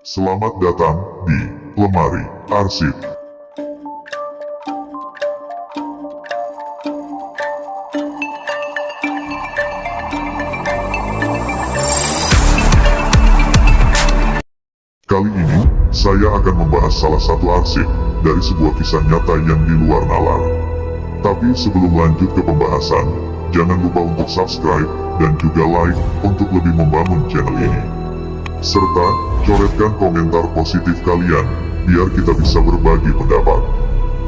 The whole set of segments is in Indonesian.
Selamat datang di Lemari Arsip. Kali ini, saya akan membahas salah satu arsip dari sebuah kisah nyata yang di luar nalar. Tapi sebelum lanjut ke pembahasan, jangan lupa untuk subscribe dan juga like untuk lebih membangun channel ini. Serta, coretkan komentar positif kalian, biar kita bisa berbagi pendapat.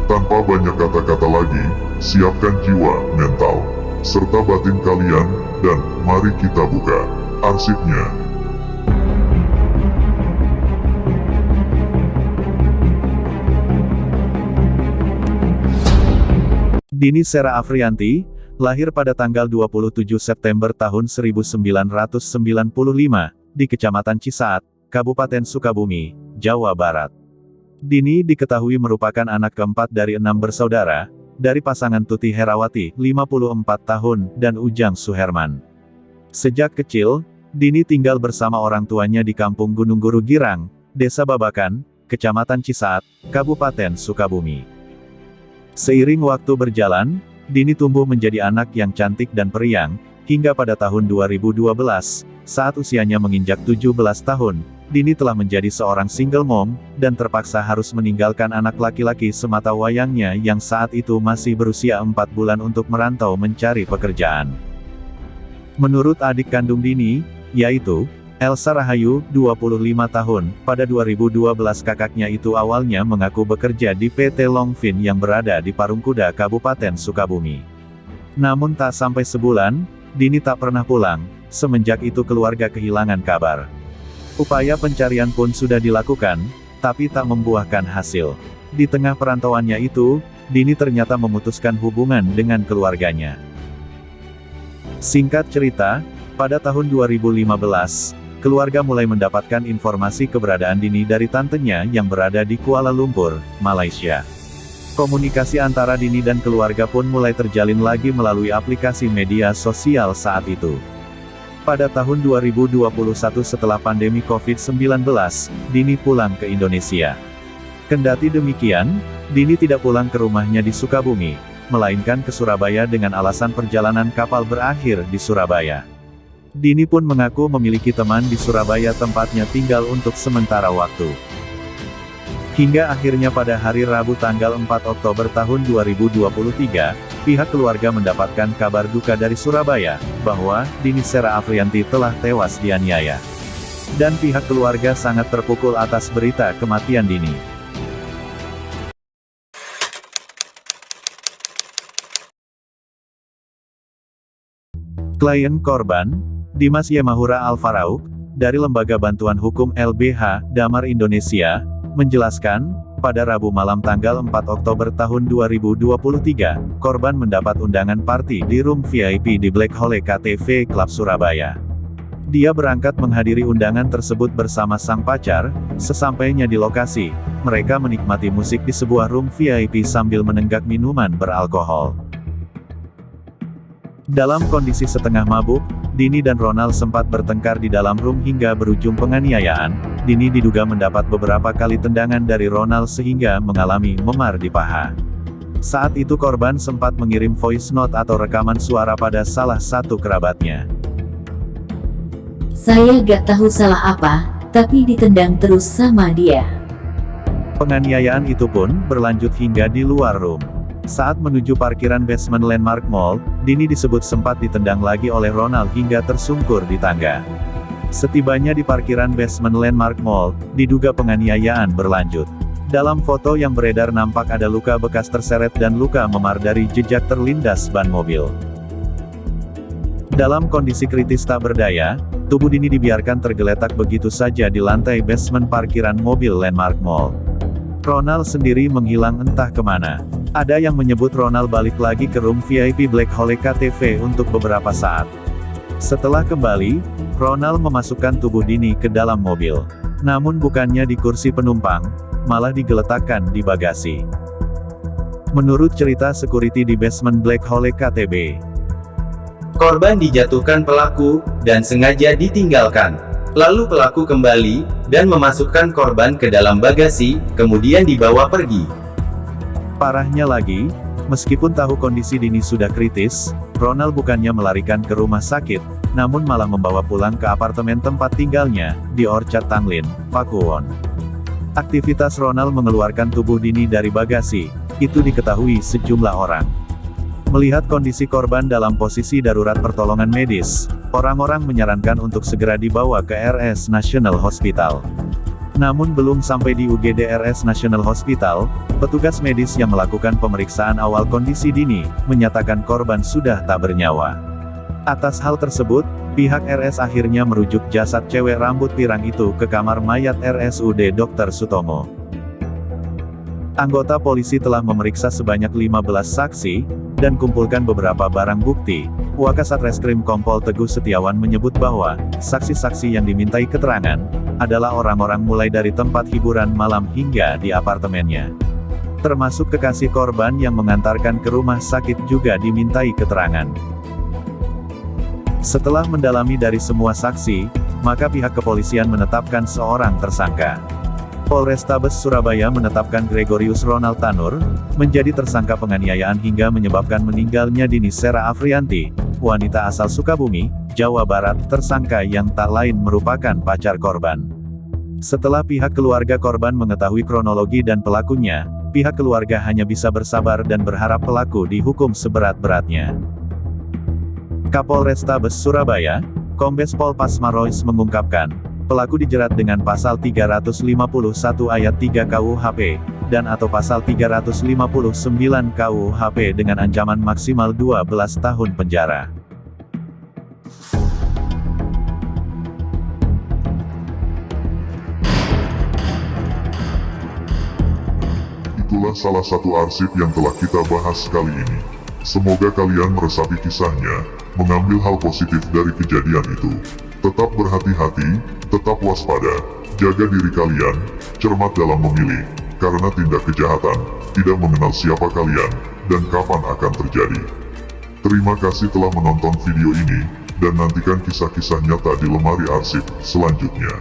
Tanpa banyak kata-kata lagi, siapkan jiwa, mental, serta batin kalian, dan mari kita buka arsipnya. Dini Sera Afriyanti, lahir pada tanggal 27 September tahun 1995, di Kecamatan Cisaat, Kabupaten Sukabumi, Jawa Barat. Dini diketahui merupakan anak keempat dari 6 bersaudara, dari pasangan Tuti Herawati, 54 tahun, dan Ujang Suherman. Sejak kecil, Dini tinggal bersama orang tuanya di Kampung Gunung Guru Girang, Desa Babakan, Kecamatan Cisaat, Kabupaten Sukabumi. Seiring waktu berjalan, Dini tumbuh menjadi anak yang cantik dan periang, hingga pada tahun 2012, saat usianya menginjak 17 tahun, Dini telah menjadi seorang single mom, dan terpaksa harus meninggalkan anak laki-laki semata wayangnya yang saat itu masih berusia 4 bulan untuk merantau mencari pekerjaan. Menurut adik kandung Dini, yaitu Elsa Rahayu, 25 tahun, pada 2012 kakaknya itu awalnya mengaku bekerja di PT Longfin yang berada di Parungkuda, Kabupaten Sukabumi. Namun tak sampai sebulan, Dini tak pernah pulang, semenjak itu keluarga kehilangan kabar. Upaya pencarian pun sudah dilakukan, tapi tak membuahkan hasil. Di tengah perantauannya itu, Dini ternyata memutuskan hubungan dengan keluarganya. Singkat cerita, pada tahun 2015, keluarga mulai mendapatkan informasi keberadaan Dini dari tantenya yang berada di Kuala Lumpur, Malaysia. Komunikasi antara Dini dan keluarga pun mulai terjalin lagi melalui aplikasi media sosial saat itu. Pada tahun 2021 setelah pandemi COVID-19, Dini pulang ke Indonesia. Kendati demikian, Dini tidak pulang ke rumahnya di Sukabumi, melainkan ke Surabaya dengan alasan perjalanan kapal berakhir di Surabaya. Dini pun mengaku memiliki teman di Surabaya tempatnya tinggal untuk sementara waktu. Hingga akhirnya pada hari Rabu tanggal 4 Oktober tahun 2023, pihak keluarga mendapatkan kabar duka dari Surabaya, bahwa Dini Sera Afriyanti telah tewas dianiaya. Dan pihak keluarga sangat terpukul atas berita kematian Dini. Klien korban, Dimas Yemahura Alfarauk, dari Lembaga Bantuan Hukum LBH, Damar Indonesia, menjelaskan, pada Rabu malam tanggal 4 Oktober tahun 2023, korban mendapat undangan party di room VIP di Black Hole KTV Club Surabaya. Dia berangkat menghadiri undangan tersebut bersama sang pacar. Sesampainya di lokasi, mereka menikmati musik di sebuah room VIP sambil menenggak minuman beralkohol. Dalam kondisi setengah mabuk, Dini dan Ronald sempat bertengkar di dalam room hingga berujung penganiayaan. Dini diduga mendapat beberapa kali tendangan dari Ronald sehingga mengalami memar di paha. Saat itu korban sempat mengirim voice note atau rekaman suara pada salah satu kerabatnya. Saya gak tahu salah apa, tapi ditendang terus sama dia. Penganiayaan itu pun berlanjut hingga di luar room. Saat menuju parkiran basement Landmark Mall, Dini disebut sempat ditendang lagi oleh Ronald hingga tersungkur di tangga. Setibanya di parkiran basement Landmark Mall, diduga penganiayaan berlanjut. Dalam foto yang beredar nampak ada luka bekas terseret dan luka memar dari jejak terlindas ban mobil. Dalam kondisi kritis tak berdaya, tubuh Dini dibiarkan tergeletak begitu saja di lantai basement parkiran mobil Landmark Mall. Ronald sendiri menghilang entah kemana. Ada yang menyebut Ronald balik lagi ke room VIP Black Hole KTV untuk beberapa saat. Setelah kembali, Ronald memasukkan tubuh Dini ke dalam mobil. Namun bukannya di kursi penumpang, malah digeletakkan di bagasi. Menurut cerita security di basement Black Hole KTB, korban dijatuhkan pelaku, dan sengaja ditinggalkan. Lalu pelaku kembali, dan memasukkan korban ke dalam bagasi, kemudian dibawa pergi. Parahnya lagi, meskipun tahu kondisi Dini sudah kritis, Ronald bukannya melarikan ke rumah sakit, namun malah membawa pulang ke apartemen tempat tinggalnya, di Orchard Tanglin, Pakuwon. Aktivitas Ronald mengeluarkan tubuh Dini dari bagasi, itu diketahui sejumlah orang. Melihat kondisi korban dalam posisi darurat pertolongan medis, orang-orang menyarankan untuk segera dibawa ke RS National Hospital. Namun belum sampai di UGD RS National Hospital, petugas medis yang melakukan pemeriksaan awal kondisi Dini, menyatakan korban sudah tak bernyawa. Atas hal tersebut, pihak RS akhirnya merujuk jasad cewek rambut pirang itu ke kamar mayat RSUD Dr. Sutomo. Anggota polisi telah memeriksa sebanyak 15 saksi, dan kumpulkan beberapa barang bukti. Wakasatreskrim Kompol Teguh Setiawan menyebut bahwa, saksi-saksi yang dimintai keterangan, adalah orang-orang mulai dari tempat hiburan malam hingga di apartemennya. Termasuk kekasih korban yang mengantarkan ke rumah sakit juga dimintai keterangan. Setelah mendalami dari semua saksi, maka pihak kepolisian menetapkan seorang tersangka. Polrestabes Surabaya menetapkan Gregorius Ronald Tanur, menjadi tersangka penganiayaan hingga menyebabkan meninggalnya Dini Sera Afrianti, wanita asal Sukabumi, Jawa Barat, tersangka yang tak lain merupakan pacar korban. Setelah pihak keluarga korban mengetahui kronologi dan pelakunya, pihak keluarga hanya bisa bersabar dan berharap pelaku dihukum seberat-beratnya. Kapolrestabes Surabaya, Kombes Pol Pasmarois mengungkapkan, pelaku dijerat dengan pasal 351 ayat 3 KUHP, dan atau pasal 359 KUHP dengan ancaman maksimal 12 tahun penjara. Itulah salah satu arsip yang telah kita bahas kali ini. Semoga kalian meresapi kisahnya, mengambil hal positif dari kejadian itu. Tetap berhati-hati, tetap waspada, jaga diri kalian, cermat dalam memilih, karena tindak kejahatan tidak mengenal siapa kalian, dan kapan akan terjadi. Terima kasih telah menonton video ini, dan nantikan kisah-kisah nyata di lemari arsip selanjutnya.